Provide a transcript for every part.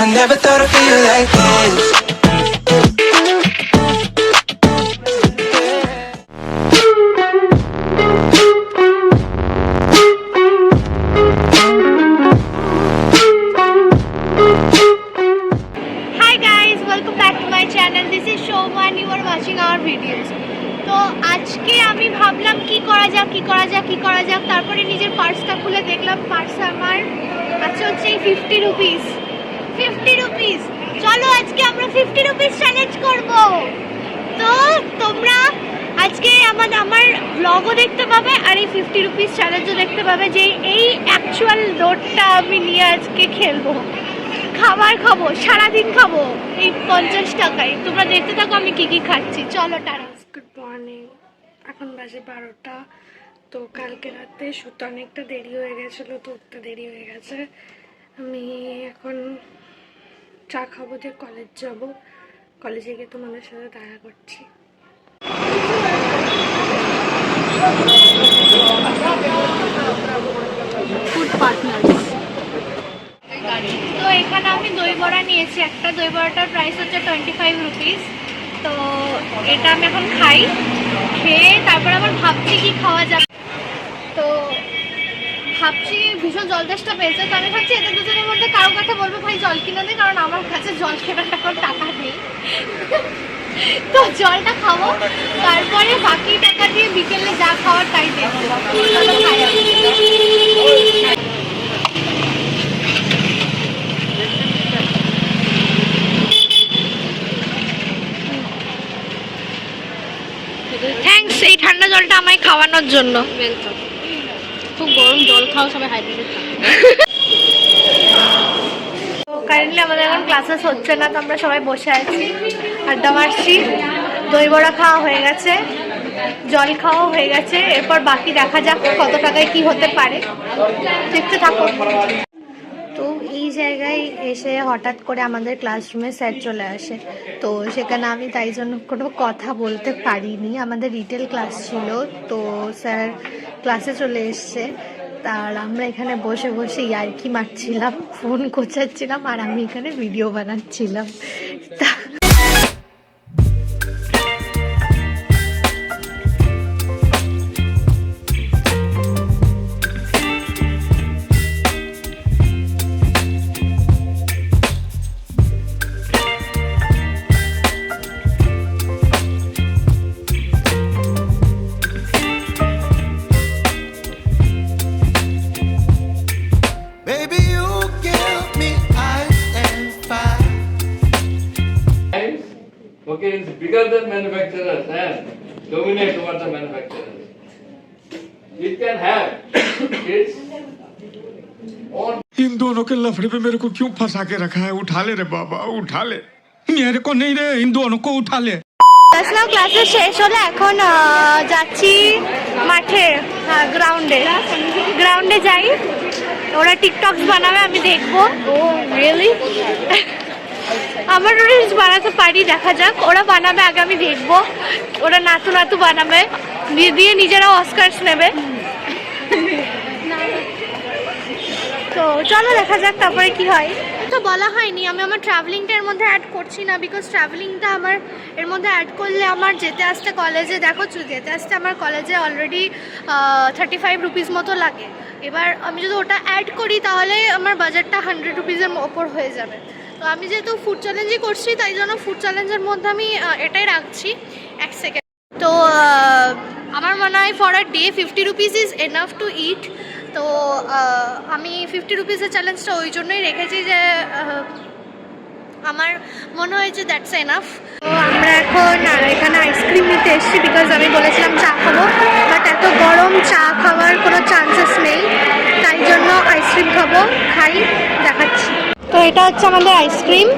I never thought I'd feel like this. Hi guys, welcome back to my channel. This is Shoma and you are watching our videos. তো আজকে আমি ভাবলাম কি করা যাক তারপরে নিজের পার্সটা খুলে দেখলাম পার্সে আমার আছে হচ্ছে 50 রুপিস। চলো আজকে আমরা 50 রুপিস চ্যালেঞ্জ করব। তো তোমরা আজকে আমার ব্লগও দেখতে পাবে আর এই 50 রুপিস চ্যালেঞ্জও দেখতে পাবে যে এই অ্যাকচুয়াল নোটটা আমি নিয়ে আজকে খেলবো, খাবার খাবো, সারাদিন খাবো এই 50 টাকায়। তোমরা দেখতে থাকো আমি কি কি খাচ্ছি। চলো টাটা। গুড মর্নিং, এখন বাজে 12টা। তো কালকে রাতে শুতে অনেকটা দেরি হয়ে গেছিলো, তো উঠতে দেরি হয়ে গেছে। আমি এখন চা খাবো, দিয়ে কলেজ যাব। কলেজে গিয়ে তোমাদের সাথে দেখা করছি। Food partners. তো এখানে আমি দই বড়া নিয়েছি, একটা দই বড়াটার প্রাইস হচ্ছে 25 রুপিস। তো এটা আমি এখন খাই, খেয়ে তারপর আবার ভাবছি কি খাওয়া যাবে। তো ভাবছি ভীষণ জল তেষ্টা পেয়েছে, তো আমি ভাবছি এদের দুজনের মধ্যে কারো কথা বলবো ভাই জল কিনে দেয়, কারণ আমার কাছে জল কেনার এখন টাকা নেই। তো জলটা খাবো, তারপরে বাকি টাকা দিয়ে বিকেলে যা খাওয়ার তাই দেখবো। চলো খাই। থ্যাঙ্কস এই ঠান্ডা জলটা আমায় খাওয়ানোর জন্য। খুব গরম জল খাও, সবাই হাইড্রেটেড থাকো। কারেন্টলি আমাদের এখন ক্লাসেস হচ্ছে না, তো আমরা সবাই বসে আছি, আড্ডা মারছি। দই বড়া খাওয়া হয়ে গেছে, জল খাওয়া হয়ে গেছে, এরপর বাকি দেখা যাক কত টাকায় কি হতে পারে, দেখতে থাকো। তো এই জায়গায় এসে হঠাৎ করে আমাদের ক্লাসরুমে স্যার চলে আসে। তো সেখানে আমি তাই জন্য কোনো কথা বলতে পারিনি। আমাদের রিটেল ক্লাস ছিল, তো স্যার ক্লাসে চলে এসছে। আর আমরা এখানে বসে বসে ইয়ার্কি মারছিলাম, ফোন কোচাচ্ছিলাম, আর আমি এখানে ভিডিও বানাচ্ছিলাম। Baby, you give me ice and fire. Okay, it's bigger than manufacturers and dominate over the manufacturers. It can have its own. इन दोनों के लफड़े पे मेरे को क्यों फंसा के रखा है? उठा ले रे बाबा, उठा ले। मेरे को नहीं रे, इन दोनों को उठा ले। ক্লাসে শেষ হলে এখন যাচ্ছি মাঠে, গ্রাউন্ডে যাই। ওরা টিকটকস বানাবে, আমি দেখবো। ও রিয়েলি? আমার রিলস বানাতে পারি, দেখা যাক। ওরা বানাবে, আগে আমি দেখবো। ওরা নাতু বানাবে, দিয়ে নিজেরা অস্কারস নেবে। তো চলো দেখা যাক তারপরে কি হয়। তো বলা হয়নি, আমি আমার ট্রাভেলিংটা এর মধ্যে অ্যাড করছি না, বিকজ ট্রাভেলিংটা আমার এর মধ্যে অ্যাড করলে আমার যেতে আসতে কলেজে, দেখো যেতে আসতে আমার কলেজে অলরেডি 35 রুপিস মতো লাগে। এবার আমি যদি ওটা অ্যাড করি তাহলে আমার বাজেটটা 100 রুপিসের ওপর হয়ে যাবে। তো আমি যেহেতু ফুড চ্যালেঞ্জই করছি, তাই জন্য ফুড চ্যালেঞ্জের মধ্যে আমি এটাই রাখছি। এক সেকেন্ড। তো আমার মনে হয় for a day 50 rupees is enough to eat. তো আমি 50 রুপিসের চ্যালেঞ্জটা ওই জন্যই রেখেছি যে আমার মনে হয়েছে দ্যাটস এনাফ। তো আমরা এখন এখানে আইসক্রিম নিতে এসেছি, বিকজ আমি বলেছিলাম চা খাবো, বাট এত গরম চা খাওয়ার কোনো চান্সেস নেই, তাই জন্য আইসক্রিম খাবো। খাই, দেখাচ্ছি। তো এটা হচ্ছে আমাদের আইসক্রিম,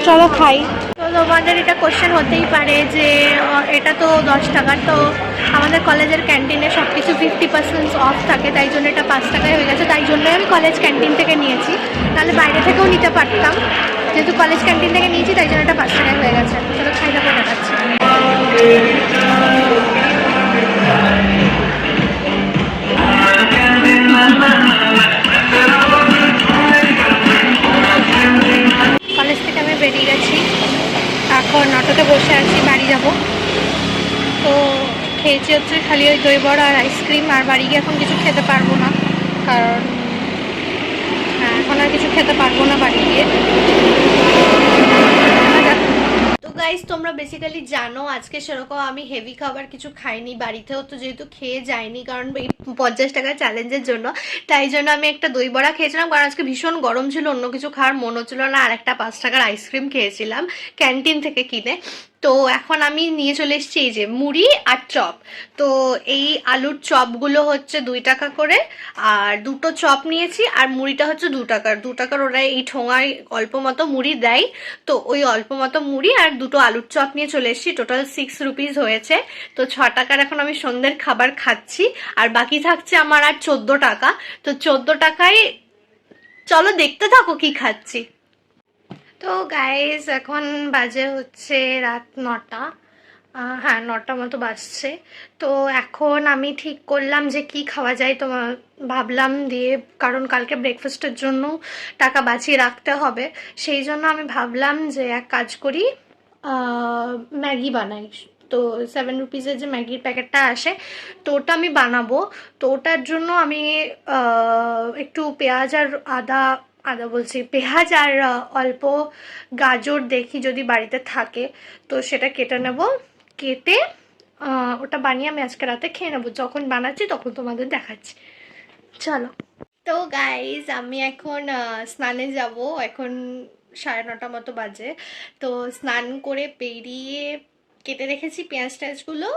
চলো খাই। তো তোমাদের এটা কোশ্চেন হতেই পারে যে এটা তো 10 টাকার, তো আমাদের কলেজের ক্যান্টিনে সব কিছু 50% অফ থাকে, তাই জন্য এটা 5 টাকায় হয়ে গেছে। তাই জন্যই আমি কলেজ ক্যান্টিন থেকে নিয়েছি, তাহলে বাইরে থেকেও নিতে পারতাম। যেহেতু কলেজ ক্যান্টিন থেকে নিয়েছি তাই জন্য এটা 5 টাকায় হয়ে গেছে। চলো খাই, তারপরে দেখাচ্ছি। খেয়েছি হচ্ছে খালি ওই দই বড়া আর আইসক্রিম, আর বাড়ি গিয়ে এখন কিছু খেতে পারবো না, কারণ হ্যাঁ এখন আর কিছু খেতে পারবো না বাড়ি গিয়ে। তো গাইস তোমরা বেসিক্যালি জানো আজকে সেরকম আমি হেভি খাবার কিছু খাইনি, বাড়িতেও তো যেহেতু খেয়ে যাইনি কারণ এই 50 টাকা চ্যালেঞ্জের জন্য, তাই জন্য আমি একটা দই বড়া খেয়েছিলাম কারণ আজকে ভীষণ গরম ছিল, অন্য কিছু খাওয়ার মন হচ্ছিল না, আর একটা 5 টাকার আইসক্রিম খেয়েছিলাম ক্যান্টিন থেকে কিনে। তো এখন আমি নিয়ে চলে এসেছি এই যে মুড়ি আর চপ। তো এই আলুর চপগুলো হচ্ছে 2 টাকা করে, আর দুটো চপ নিয়েছি, আর মুড়িটা হচ্ছে 2 টাকার। 2 টাকার ওরা এই ঠোঙায় অল্প মতো মুড়ি দেয়, তো ওই অল্প মতো মুড়ি আর দুটো আলুর চপ নিয়ে চলে এসেছি। টোটাল 6 রুপিস হয়েছে। তো 6 টাকার এখন আমি সন্ধ্যের খাবার খাচ্ছি, আর বাকি থাকছে আমার আর 14 টাকা। তো 14 টাকায় চলো দেখতে থাকো কি খাচ্ছি। তো গাইস এখন বাজে হচ্ছে রাত 9টা, হ্যাঁ 9টা মতো বাজছে। তো এখন আমি ঠিক করলাম যে কি খাওয়া যায়, তো ভাবলাম দিয়ে, কারণ কালকে ব্রেকফাস্টের জন্য টাকা বাঁচিয়ে রাখতে হবে, সেই জন্য আমি ভাবলাম যে এক কাজ করি, ম্যাগি বানাই। তো 7 রুপিসের যে ম্যাগির প্যাকেটটা আসে, তো ওটা আমি বানাবো। তো ওটার জন্য আমি একটু পেঁয়াজ আর আদা বলছি পেঁয়াজ আর অল্প গাজর দেখি যদি বাড়িতে থাকে তো সেটা কেটে নেব, কেটে ওটা বানিয়ে আমি আজকে রাতে খেয়ে নেবো। যখন বানাচ্ছি তখন তোমাদের দেখাচ্ছি, চলো। তো গাইজ আমি এখন স্নানে যাব, এখন 9:30 মতো বাজে। তো স্নান করে বেরিয়ে কেটে রেখেছি পেঁয়াজ টেয়াজগুলো,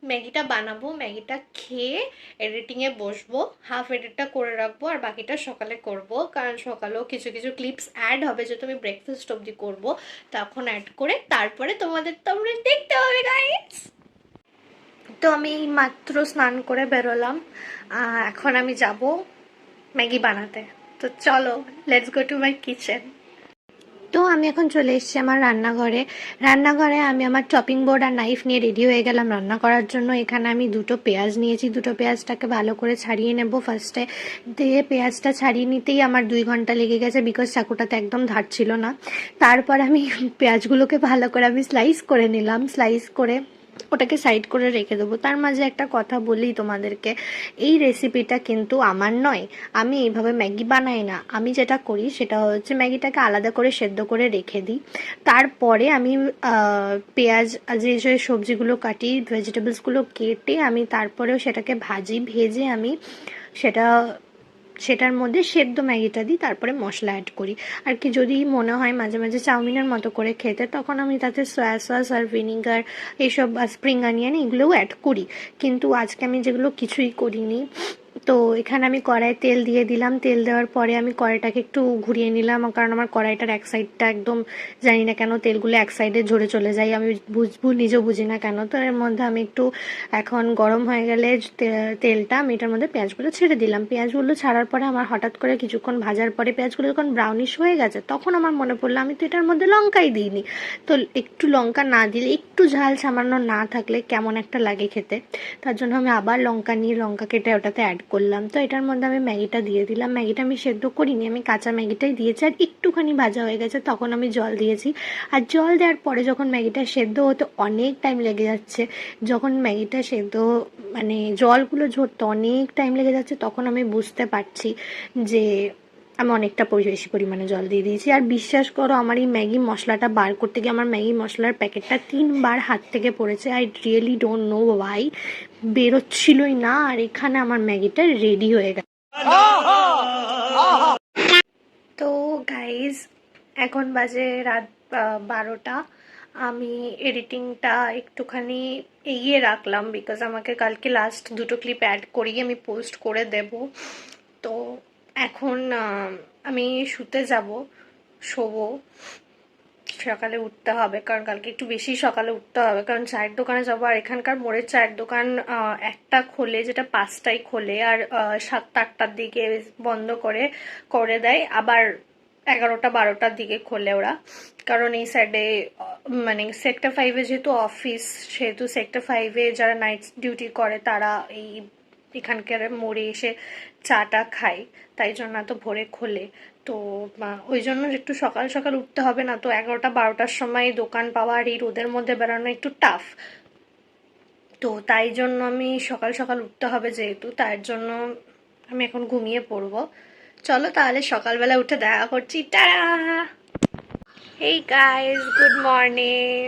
ম্যাগিটা বানাবো, ম্যাগিটা খেয়ে এডিটিংয়ে বসবো, হাফ এডিটটা করে রাখবো আর বাকিটা সকালে করব, কারণ সকালেও কিছু কিছু ক্লিপস অ্যাড হবে যেহেতু আমি ব্রেকফাস্ট অবধি করবো, তখন অ্যাড করে তারপরে তোমরা দেখতে হবে গাইজ। তো আমি মাত্র স্নান করে বেরোলাম, এখন আমি যাব ম্যাগি বানাতে। তো চলো let's go to my kitchen. তো আমি এখন চলে এসেছি আমার রান্নাঘরে আমি আমার চপিং বোর্ড আর নাইফ নিয়ে রেডি হয়ে গেলাম রান্না করার জন্য। এখানে আমি দুটো পেঁয়াজ নিয়েছি, দুটো পেঁয়াজটাকে ভালো করে ছাড়িয়ে নেব ফার্স্টে, দিয়ে পেঁয়াজটা ছাড়িয়ে নিতেই আমার 2 ঘন্টা লেগে গেছে, বিকজ চাকুটাতে একদম ধার ছিল না। তারপর আমি পেঁয়াজগুলোকে ভালো করে আমি স্লাইস করে নিলাম, স্লাইস করে ওটাকে সাইড করে রেখে দেবো। তার মাঝে একটা কথা বলি তোমাদেরকে, এই রেসিপিটা কিন্তু আমার নয়, আমি এইভাবে ম্যাগি বানাই না। আমি যেটা করি সেটা হচ্ছে ম্যাগিটাকে আলাদা করে সেদ্ধ করে রেখে দিই, তারপরে আমি পেঁয়াজ যে যে সবজিগুলো কাটি, ভেজিটেবলসগুলো কেটে আমি তারপরেও সেটাকে ভেজে আমি সেটার মধ্যে সেদ্ধ ম্যাগিটা দিই, তারপরে মশলা অ্যাড করি আর কি। যদি মনে হয় মাঝে মাঝে চাউমিনের মতো করে খেতে, তখন আমি তাতে সয়া সস আর ভিনিগার এইসব স্প্রিং অনিয়ন এগুলোও অ্যাড করি, কিন্তু আজকে আমি যেগুলো কিছুই করিনি। তো এখানে আমি কড়াই তেল দিয়ে দিলাম, তেল দেওয়ার পরে আমি কড়াইটাকে একটু ঘুরিয়ে নিলাম, কারণ আমার কড়াইটার এক সাইডটা একদম জানি না কেন তেলগুলো এক সাইডে ঝরে চলে যায়, আমি নিজেও বুঝি না কেন। তো এর মধ্যে আমি একটু এখন গরম হয়ে গেলে তেলটা আমি এটার মধ্যে পেঁয়াজগুলো ছেড়ে দিলাম। পেঁয়াজগুলো ছাড়ার পরে আমার হঠাৎ করে কিছুক্ষণ ভাজার পরে পেঁয়াজগুলো যখন ব্রাউনিশ হয়ে গেছে, তখন আমার মনে পড়লো আমি তো এটার মধ্যে লঙ্কাই দিইনি। তো একটু লঙ্কা না দিলে, একটু ঝাল সামান্য না থাকলে কেমন একটা লাগে খেতে, তার জন্য আমি আবার লঙ্কা নিয়ে লঙ্কা কেটে ওটাতে অ্যাড করলাম। তো এটার মধ্যে আমি ম্যাগিটা দিয়ে দিলাম, ম্যাগিটা আমি সেদ্ধ করিনি, আমি কাঁচা ম্যাগিটাই দিয়েছি, আর একটুখানি ভাজা হয়ে গেছে তখন আমি জল দিয়েছি। আর জল দেওয়ার পরে যখন ম্যাগিটা সেদ্ধ হতে অনেক টাইম লেগে যাচ্ছে, যখন ম্যাগিটা সেদ্ধ মানে জলগুলো ঝরতে অনেক টাইম লেগে যাচ্ছে, তখন আমি বুঝতে পারছি যে আমি অনেকটা বেশি পরিমাণে জল দিয়ে দিয়েছি। আর বিশ্বাস করো আমার এই ম্যাগি মশলাটা বার করতে গিয়ে আমার ম্যাগি মশলার প্যাকেটটা 3বার হাত থেকে পড়েছে। I really don't know why, বেরোচ্ছিলই না, আর এখানে আমার ম্যাগিটা রেডি হয়ে গেছে। তো গাইজ এখন বাজে রাত 12টা, আমি এডিটিংটা একটুখানি এগিয়ে রাখলাম, বিকজ আমাকে কালকে লাস্ট 2টো ক্লিপ অ্যাড করিয়ে আমি পোস্ট করে দেব। তো এখন আমি শুতে যাব, শোবো, সকালে উঠতে হবে, কারণ কালকে একটু বেশি সকালে উঠতে হবে, কারণ চায়ের দোকানে যাবো। আর এখানকার মোড়ের চায়ের দোকান একটা খোলে, যেটা 5টায় খোলে, আর 7টা-8টার দিকে বন্ধ করে দেয়, আবার 11টা-12টার দিকে খোলে ওরা, কারণ এই সাইডে মানে সেক্টর 5-এ যেহেতু অফিস, সেহেতু সেক্টর 5-এ যারা নাইট ডিউটি করে তারা এখানকার মোড়ে এসে চাটা খায়, তাই জন্য এত ভোরে খোলে। তো ওই জন্য একটু সকাল সকাল উঠতে হবে, না তো 11টা-12টার সময় দোকান পাওয়া আর এই রোদের মধ্যে বেরোনো একটু টাফ। তো তাই জন্য আমি সকাল সকাল উঠতে হবে যেহেতু, তার জন্য আমি এখন ঘুমিয়ে পড়বো। চলো তাহলে সকালবেলা উঠে দেখা করছি। টাটা। এই গাইস, গুড মর্নিং।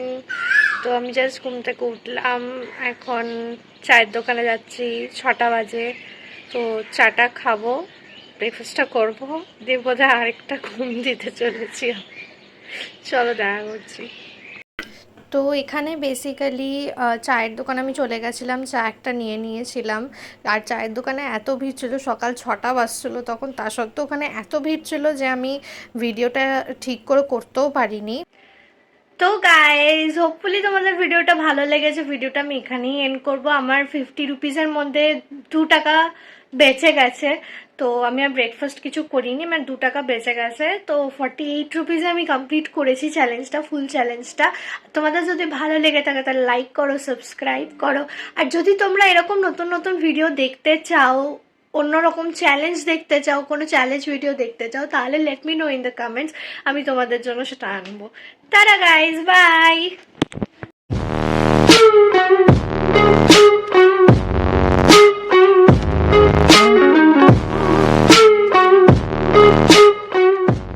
তো আমি জাস্ট ঘুম থেকে উঠলাম, এখন চায়ের দোকানে যাচ্ছি, 6টা বাজে। তো চাটা খাবো, ব্রেকফাস্টটা করবো, দিয়ে বোধহয় আরেকটা ঘুম দিতে চলেছি। চলো দেখা করছি। তো এখানে বেসিক্যালি চায়ের দোকানে আমি চলে গেছিলাম, চা একটা নিয়ে নিয়েছিলাম। আর চায়ের দোকানে এত ভিড় ছিল, সকাল 6টা বাজছিল তখন, তা সত্ত্বেও ওখানে এত ভিড় ছিল যে আমি ভিডিওটা ঠিক করে করতেও পারিনি। তো গাইজ, হোপফুলি তোমাদের ভিডিওটা ভালো লেগেছে। ভিডিওটা আমি এখানেই এন্ড করবো। আমার 50 রুপিসের মধ্যে 2 টাকা বেঁচে গেছে। তো আমি আর ব্রেকফাস্ট কিছু করিনি, আমার 2 টাকা বেঁচে গেছে। তো 48 রুপিসে আমি কমপ্লিট করেছি চ্যালেঞ্জটা, ফুল চ্যালেঞ্জটা। তোমাদের যদি ভালো লেগে থাকে তাহলে লাইক করো, সাবস্ক্রাইব করো। আর যদি তোমরা এরকম নতুন নতুন ভিডিও দেখতে চাও, অন্যরকম চ্যালেঞ্জ দেখতে চাও, কোনো চ্যালেঞ্জ ভিডিও দেখতে চাও, তাহলে let me know in the comments, আমি তোমাদের জন্য সেটা আনবো। Tata guys, by.